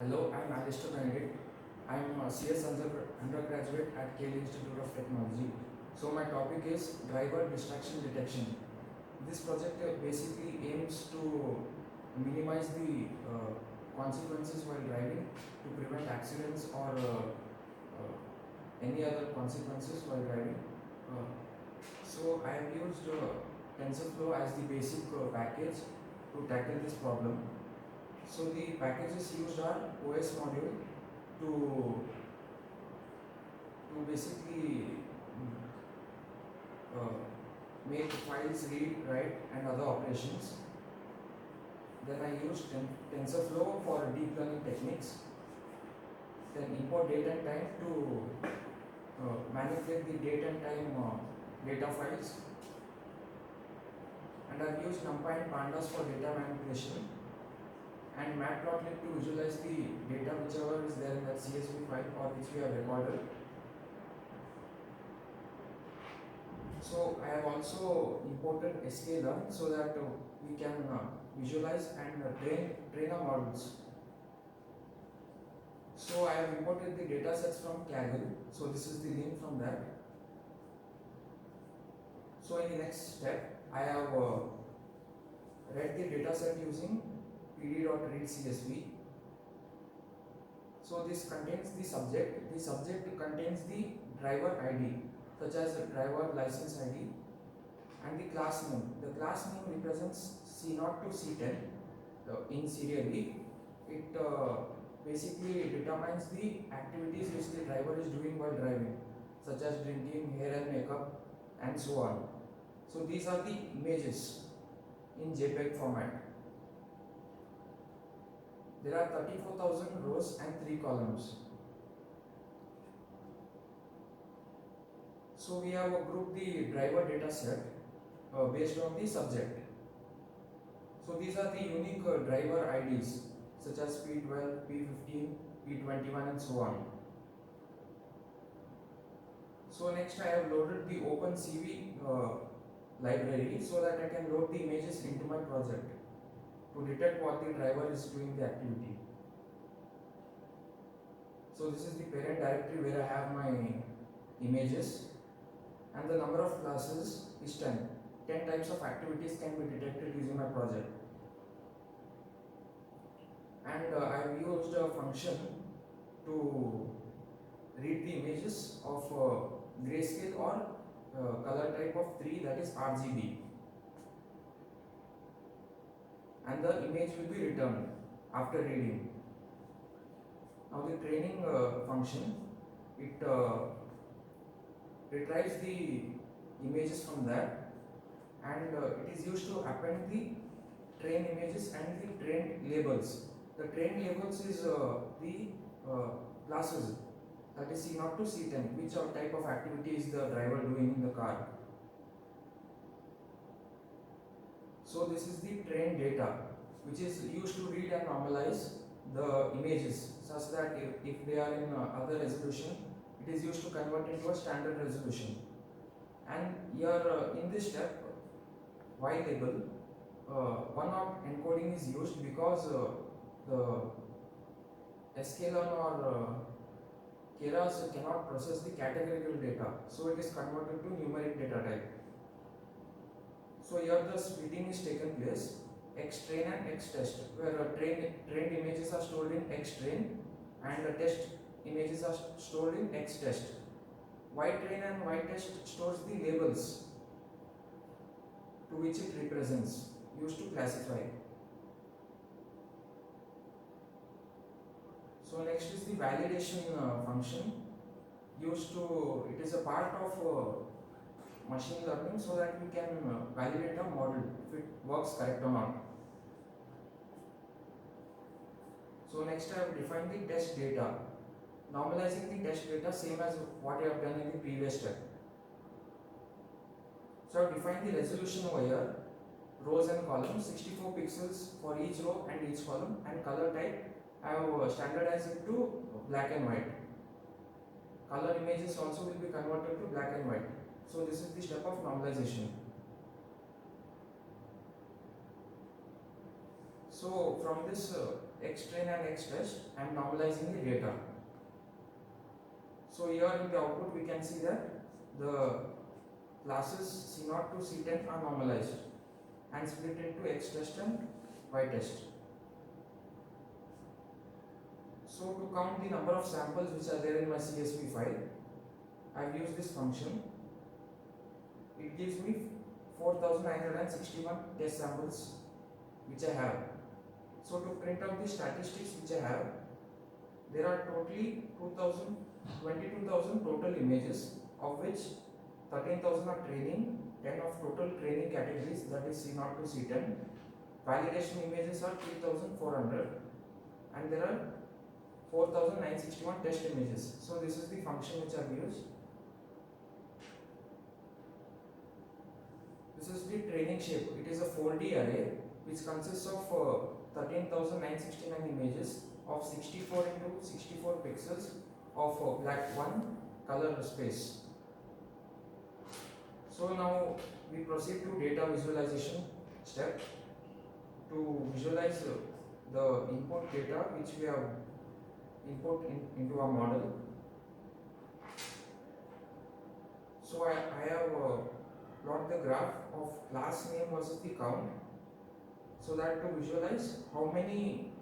Hello, I'm Alyster Benedict. I'm a CS undergraduate at KLEIT Institute of Technology. So my topic is driver distraction detection. This project basically aims to minimize the consequences while driving to prevent accidents or any other consequences while driving. Uh, so I have used TensorFlow as the basic package to tackle this problem. So the packages used are OS module to basically uh, make files read, write and other operations. Then I used TensorFlow for deep learning techniques. Then import date and time to manipulate the date and time data files. And I've used NumPy and Pandas for data manipulation. And matplotlib to visualize the data whichever is there in that CSV file or which we have recorded. So I have also imported sklearn so that we can visualize and train our models. So I have imported the data sets from Kaggle. So this is the link from that. So in the next step, I have read the data set using pd.readcsv. So this contains the subject. The subject contains the driver ID, such as the driver license ID, and the class name. The class name represents C0 to C10 in serially. It basically determines the activities which the driver is doing while driving, such as drinking, hair and makeup, and so on. So these are the images in JPEG format. There are 34,000 rows and 3 columns. So we have grouped the driver data set based on the subject. So these are the unique driver IDs such as P12, P15, P21 and so on. So next I have loaded the OpenCV library so that I can load the images into my project to detect what the driver is doing the activity. So this is the parent directory where I have my images, and the number of classes is 10. 10 types of activities can be detected using my project. And I have used a function to read the images of grayscale or color type of 3, that is RGB. And the image will be returned after reading. Now the training function, it retrieves the images from that, and it is used to append the train images and the trained labels. The trained labels is the classes, that is C0 to C10, which type of activity is the driver doing in the car. So this is the trained data which is used to read and normalize the images such that if they are in other resolution, it is used to convert into a standard resolution. And here in this step, Y label, one-hot encoding is used because the sklearn or Keras cannot process the categorical data, so it is converted to numeric data type. So here the splitting is taken place, X train and X test, where trained images are stored in X train and the test images are stored in X test. Y train and Y test stores the labels to which it represents, used to classify. So next is the validation function used to, it is a part of machine learning so that we can validate a model if it works correct or not. So next I have defined the test data, normalizing the test data same as what I have done in the previous step. So I have defined the resolution over here, rows and columns, 64 pixels for each row and each column, and color type I have standardized it to black and white. Color images also will be converted to black and white. So this is the step of normalization. So from this X train and X test, I am normalizing the data. So here in the output we can see that the classes C0 to C10 are normalized and split into X test and Y test. So to count the number of samples which are there in my CSV file, I have used this function. It gives me 4961 test samples which I have. So to print out the statistics which I have, there are totally 22,000 total images, of which 13,000 are training, 10 of total training categories, that is C0 to C10. Validation images are 3,400, and there are 4,961 test images. So this is the function which I have used. This is the training shape. It is a 4D array which consists of 13,969 images of 64 into 64 pixels of black 1 color space. So now we proceed to data visualization step to visualize the input data which we have input into our model. So I have plot the graph of class name versus the count, so that to visualize how many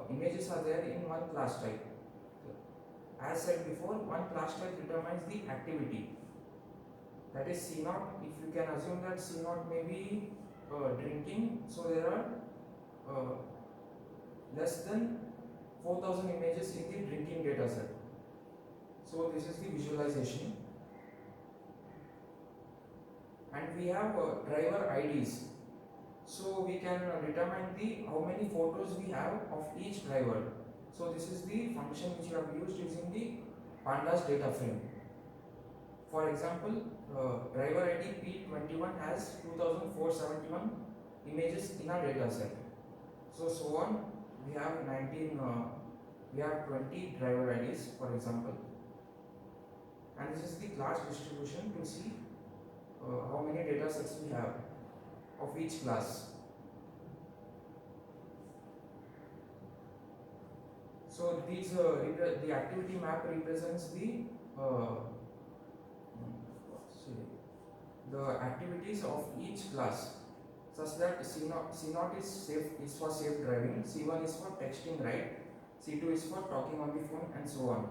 images are there in one class type. As said before, one class type determines the activity, that is C0. If you can assume that C0 may be drinking, so there are less than 4,000 images in the drinking data set. So this is the visualization. And we have driver IDs. So we can determine the how many photos we have of each driver. So this is the function which we have used using the pandas data frame. For example, driver ID P21 has 2,471 images in our data set. So on, we have 20 driver IDs, for example. And this is the class distribution to see how many data sets we have of each class. So these the activity map represents the activities of each class, such that C0 is for safe driving, C1 is for texting right, C2 is for talking on the phone, and so on.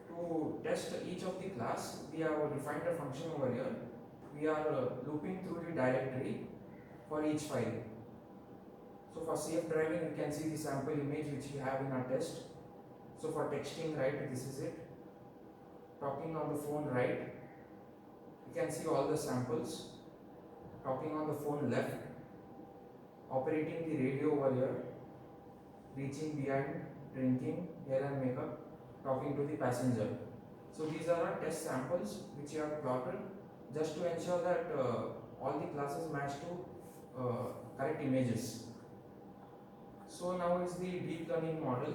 To test each of the class, we have defined a function over here. We are looping through the directory for each file. So for safe driving, you can see the sample image which we have in our test. So for texting right, this is it. Talking on the phone right, you can see all the samples. Talking on the phone left, operating the radio over here, reaching behind, drinking, hair and makeup, talking to the passenger. So these are our test samples which we have plotted just to ensure that all the classes match to correct images. So now is the deep learning model.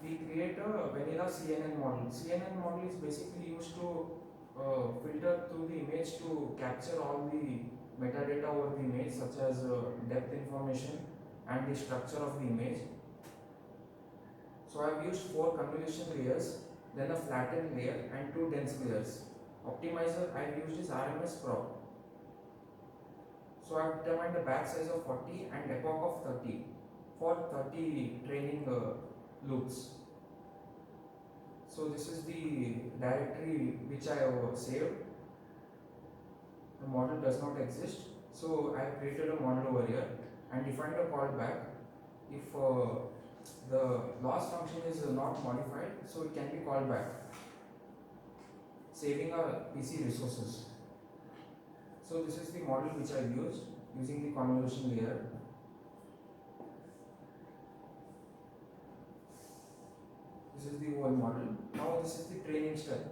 We create a vanilla CNN model. CNN model is basically used to filter through the image to capture all the metadata over the image, such as depth information and the structure of the image. So I have used 4 convolution layers, then a flattened layer and 2 dense layers. Optimizer I have used is RMS prop. So I have determined a batch size of 40 and epoch of 30 for 30 training loops. So this is the directory which I have saved. The model does not exist. So I have created a model over here and defined a callback. If the loss function is not modified, so it can be called back, saving our PC resources. So this is the model which I used using the convolution layer. This is the whole model. Now this is the training step.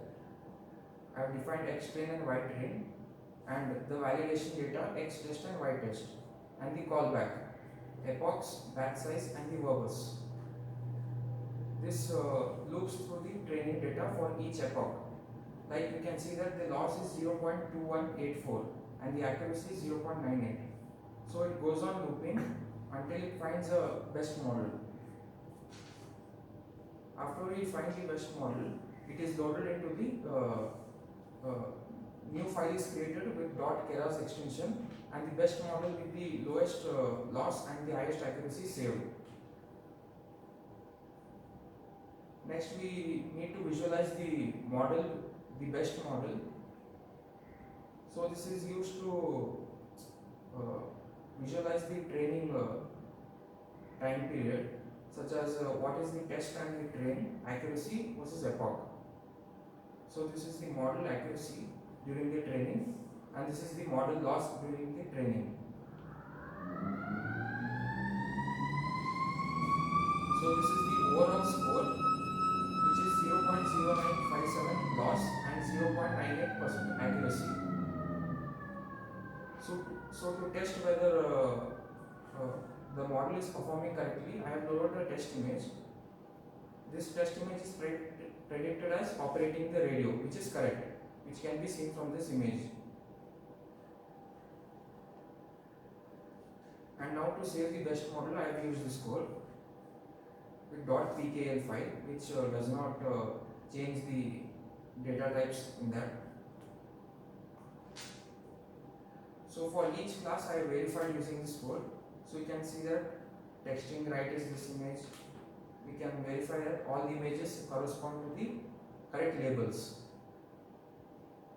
I have defined X train and Y train, and the validation data X test and Y test, and the callback, epochs, batch size, and the verbose. This loops through the training data for each epoch. Like you can see that the loss is 0.2184 and the accuracy is 0.98. So it goes on looping until it finds a best model. After we find the best model, it is loaded into the new file is created with .keras extension, and the best model with the lowest loss and the highest accuracy saved. Next, we need to visualize the model, the best model. So this is used to visualize the training time period, such as what is the test and the train accuracy versus epoch. So this is the model accuracy during the training, and this is the model loss during the training. So this is the overall score, which is 0.0957 loss and 0.98% accuracy. So to test whether the model is performing correctly, I have loaded a test image. This test image is predicted as operating the radio, which is correct, which can be seen from this image. And now to save the best model, I have used this code with .pkl file, which does not change the data types in that. So for each class, I have verified using this code. So you can see that texting right is this image. We can verify that all the images correspond to the correct labels.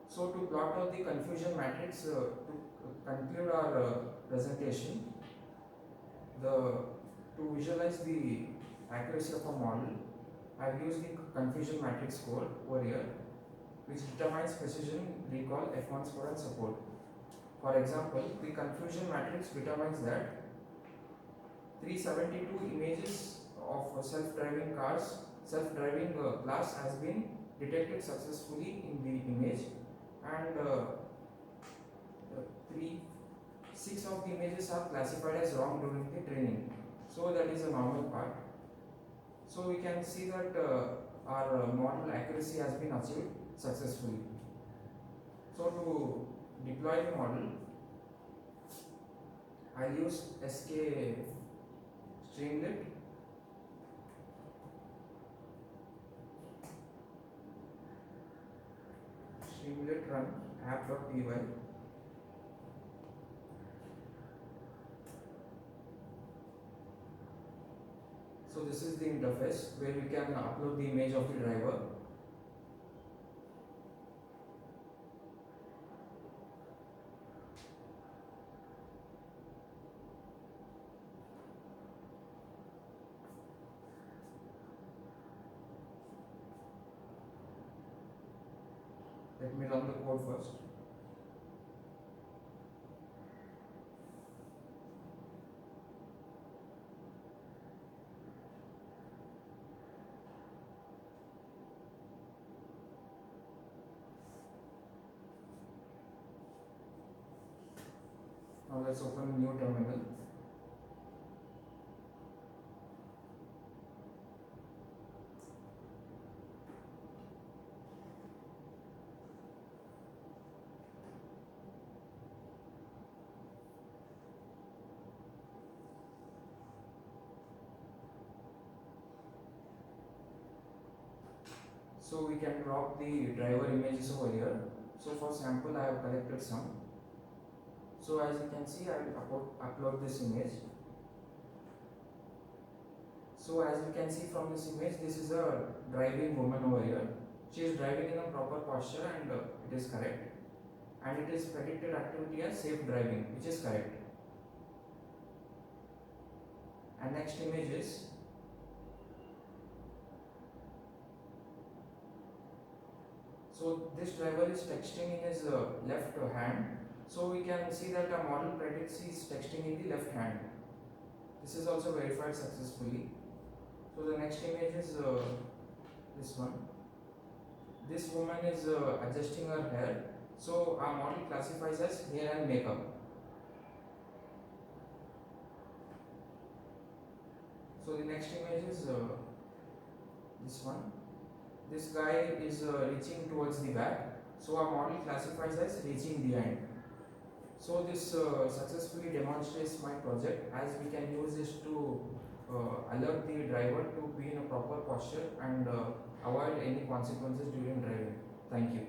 So to plot out the confusion matrix, to conclude our presentation, to visualize the accuracy of a model, I have used the confusion matrix code over here, which determines precision, recall, F1 score and support. For example, the confusion matrix determines that 372 images of self-driving cars, self-driving class has been detected successfully in the image, and 6 of the images are classified as wrong during the training. So that is a normal part. So we can see that our model accuracy has been achieved successfully. So to deploy the model, I use SK Streamlit. Streamlit run app.py. So this is the interface where we can upload the image of the driver. Let me run the code first. Now let's open a new terminal. So we can drop the driver images over here. So for sample, I have collected some. So as you can see, I will upload this image. So as you can see from this image, this is a driving woman over here. She is driving in a proper posture, and it is correct. And it is predicted activity as safe driving, which is correct. And next image is so this driver is texting in his left hand. So we can see that our model predicts he is texting in the left hand. This is also verified successfully. So the next image is this one. This woman is adjusting her hair. So our model classifies as hair and makeup. So the next image is this one. This guy is reaching towards the back. So our model classifies as reaching behind. So this successfully demonstrates my project, as we can use this to alert the driver to be in a proper posture and avoid any consequences during driving. Thank you.